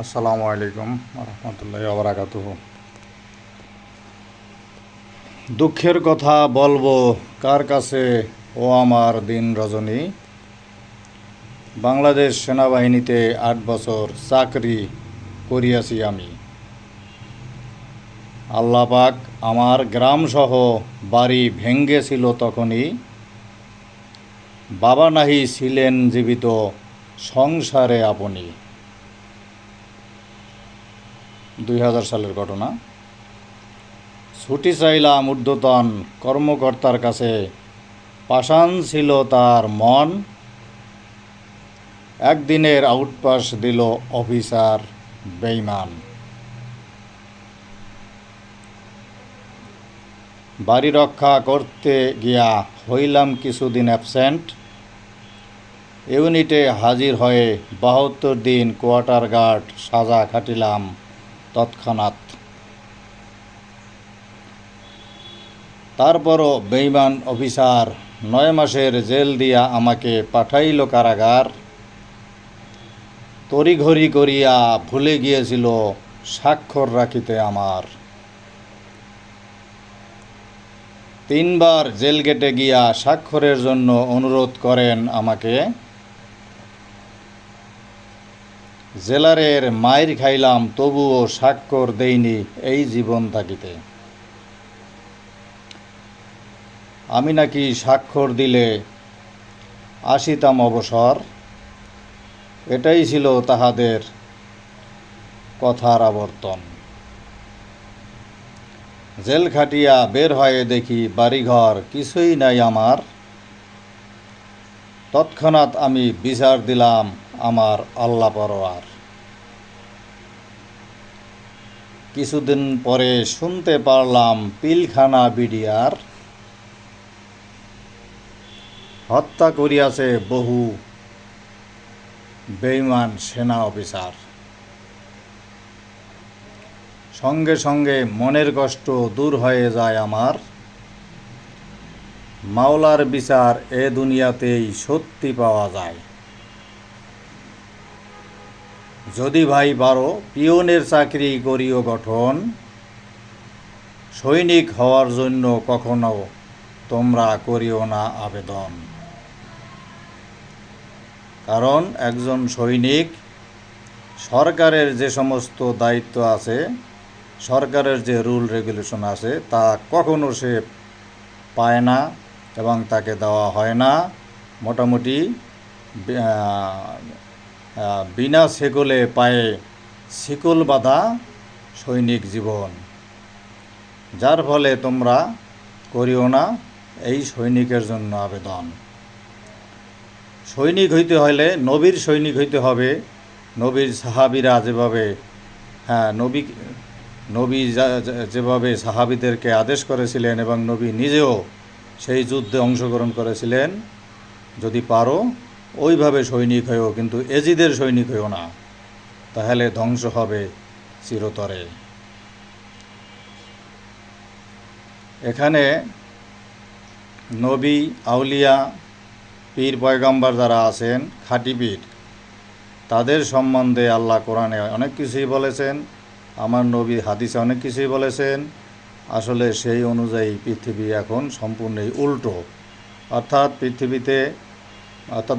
আসসালামু আলাইকুম রহমতুল্লাহি ওয়া বারাকাতুহু। দুঃখের কথা বলবো কার কাছে ও আমার দিন রজনী। বাংলাদেশ সেনাবাহিনীতে ৮ বছর চাকরি করিয়াছি আমি। আল্লাহ পাক আমার গ্রামসহ বাড়ি ভেঙ্গেছিল তখনই। বাবা নাহি ছিলেন জীবিত, সংসারে আপনি। ২০০০ সালের ঘটনা। ছুটি চাইলাম ঊর্ধ্বতন কর্মকর্তার কাছে, পাষাণ ছিল তার মন। একদিনের আউটপাস দিল অফিসার বেঈমান। বাড়ি রক্ষা করতে গিয়া হইলাম কিছুদিন অ্যাবসেন্ট। ইউনিটে হাজির হয়ে ৭২ দিন কোয়ার্টার গার্ড সাজা খাটিলাম তৎক্ষণাৎ। তারপরও বেঈমান অফিসার ৯ মাসের জেল দিয়া আমাকে পাঠাইল কারাগার। তড়িঘড়ি করিয়া ভুলে গিয়েছিল স্বাক্ষর রাখিতে আমার। ৩ বার জেল গেটে গিয়া স্বাক্ষরের জন্য অনুরোধ করেন আমাকে। জেলারের মাইর খাইলাম তবুও স্বাক্ষর দেইনি এই জীবন থাকিতে। আমি নাকি স্বাক্ষর দিলে আসিতাম অবসর। এটাই ছিল তাহাদের কথার আবর্তন। জেল খাটিয়া বের হয়ে দেখি বাড়িঘর কিছুই নাই আমার। তৎক্ষণাৎ আমি বিচার দিলাম আমার আল্লাহ পরোয়ার। কিছুদিন পরে শুনতে পারলাম পিলখানা বিডিআর হত্যা করিয়াছে বহু বেঈমান সেনা অফিসার। সঙ্গে সঙ্গে মনের কষ্ট দূর হয়ে যায় আমার। মাওলার বিচার এ দুনিয়াতেই সত্যি পাওয়া যায়। যদি ভাই পারো পিয়নের চাকরি করিও গঠন, সৈনিক হওয়ার জন্য কখনো তোমরা করিও না আবেদন। কারণ একজন সৈনিক সরকারের যে সমস্ত দায়িত্ব আছে, সরকারের যে রুল রেগুলেশন আছে, তা কখনো সে পায় না এবং তাকে দেওয়া হয় না। মোটামুটি বিনা শেকলে পায়ে শিকল বাঁধা সৈনিক জীবন। যার ফলে তোমরা করিও না এই সৈনিকের জন্য আবেদন। সৈনিক হইতে হলে নবীর সৈনিক হইতে হবে। নবীর সাহাবীরা যেভাবে নবী যেভাবে সাহাবীদেরকে আদেশ করেছিলেন এবং নবী নিজেও সেই যুদ্ধে অংশগ্রহণ করেছিলেন, যদি পারো ওইভাবে সৈনিক হয়েও, কিন্তু এজিদের সৈনিক হয়েও না, তাহলে ধ্বংস হবে চিরতরে। এখানে নবী, আউলিয়া, পীর পয়গম্বর যারা আছেন, খাঁটি পীর, তাদের সম্বন্ধে আল্লাহ কোরআনে অনেক কিছুই বলেছেন, আমার নবী হাদিসে অনেক কিছুই বলেছেন। আসলে সেই অনুযায়ী পৃথিবী এখন সম্পূর্ণই উল্টো। অর্থাৎ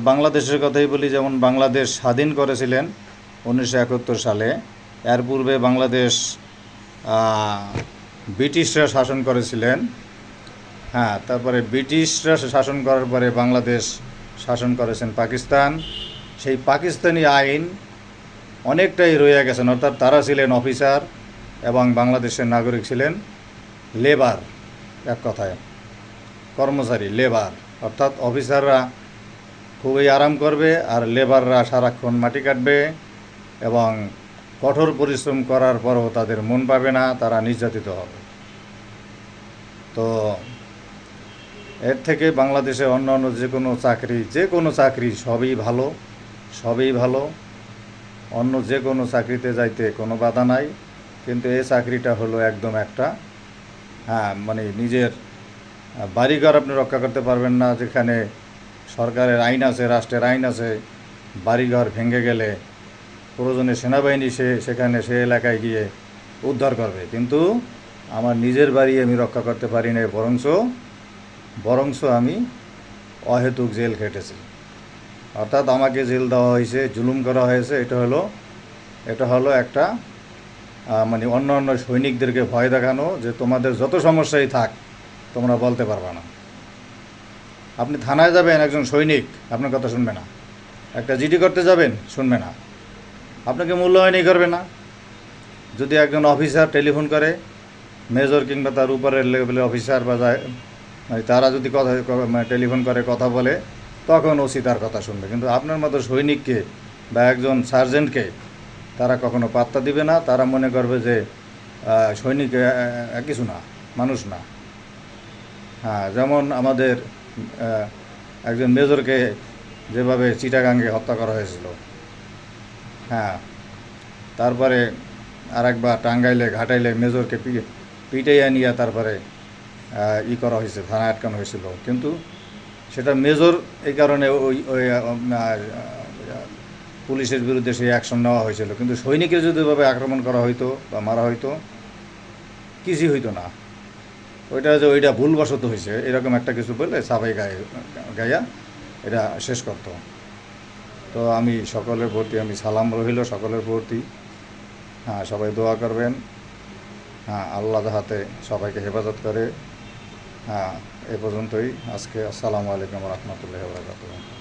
বাংলাদেশের কথাই বলি, যেমন বাংলাদেশ স্বাধীন করেছিলেন 1971 সালে। এর পূর্বে বাংলাদেশ ব্রিটিশরা শাসন করেছিলেন। তারপরে ব্রিটিশরা শাসন করার পরে বাংলাদেশ শাসন করেছেন পাকিস্তান। সেই পাকিস্তানি আইন অনেকটাই রয়ে গেছেন। অর্থাৎ তারা ছিলেন অফিসার এবং বাংলাদেশের নাগরিক ছিলেন লেবার, এক কথায় কর্মচারী, লেবার। অর্থাৎ অফিসাররা খুবই আরাম করবে আর লেবাররা সারাক্ষণ মাটি কাটবে এবং কঠোর পরিশ্রম করার পরও তাদের মন পাবে না, তারা নির্যাতিত হবে। তো এর থেকে বাংলাদেশে অন্যান্য যে কোনো চাকরি সবই ভালো। অন্য যে কোনো চাকরিতে যাইতে কোনো বাধা নাই, কিন্তু এই চাকরিটা হলো একদম একটা নিজের বাড়িঘর আপনি রক্ষা করতে পারবেন না। যেখানে সরকারের আইন আছে, রাষ্ট্রের আইন আছে, বাড়িঘর ভেঙে গেলে প্রয়োজনে সেনাবাহিনী সেখানে সে এলাকায় গিয়ে উদ্ধার করবে, কিন্তু আমার নিজের বাড়ি আমি রক্ষা করতে পারি না, বরংস আমি অহেতুক জেল খেটেছি। অর্থাৎ আমাকে জেল দেওয়া হয়েছে, জুলুম করা হয়েছে। এটা হলো একটা মানে অন্য অন্য সৈনিকদেরকে ভয় দেখানো যে তোমাদের যত সমস্যাই থাক তোমরা বলতে পারবে না। আপনি থানায় যাবেন, একজন সৈনিক আপনার কথা শুনবে না। একটা জিডি করতে যাবেন, শুনবে না, আপনাকে মূল্যায়নই করবে না। যদি একজন অফিসার টেলিফোন করে, মেজর কিংবা তার উপরের লেভেলের অফিসার বা মানে তারা যদি কথা টেলিফোন করে, কথা বলে, তখন ওসি তার কথা শুনবে। কিন্তু আপনার মতো সৈনিককে বা একজন সার্জেন্টকে তারা কখনো পাত্তা দিবে না। তারা মনে করবে যে সৈনিক কিছু না, মানুষ না। হ্যাঁ, যেমন আমাদের একজন মেজরকে যেভাবে চিটাগাঙ্গে হত্যা করা হয়েছিল, হ্যাঁ, তারপরে আরেকবার টাঙ্গাইলে ঘাটাইলে মেজরকে পিটাইয়া নিয়ে তারপরে করা হয়েছে, থানায় আটকানো হয়েছিল। কিন্তু সেটা মেজর, এই কারণে ওই পুলিশের বিরুদ্ধে সেই অ্যাকশন নেওয়া হয়েছিল। কিন্তু সৈনিকের যদি ওইভাবে আক্রমণ করা হইতো বা মারা হইতো, কিছুই হইতো না। ওইটা ভুলবশত হয়েছে এরকম একটা কিছু বলে সাবাই গাইয়া এটা শেষ করতো। তো আমি সকলের প্রতি আমি সালাম রহিল, সকলের প্রতি। হ্যাঁ, সবাই দোয়া করবেন। হ্যাঁ, আল্লাহ হাতে সবাইকে হেফাজত করে। হ্যাঁ, এ পর্যন্তই আজকে। আসসালামু আলাইকুম রহমতুল্লাহি ওয়া বারাকাতুহু।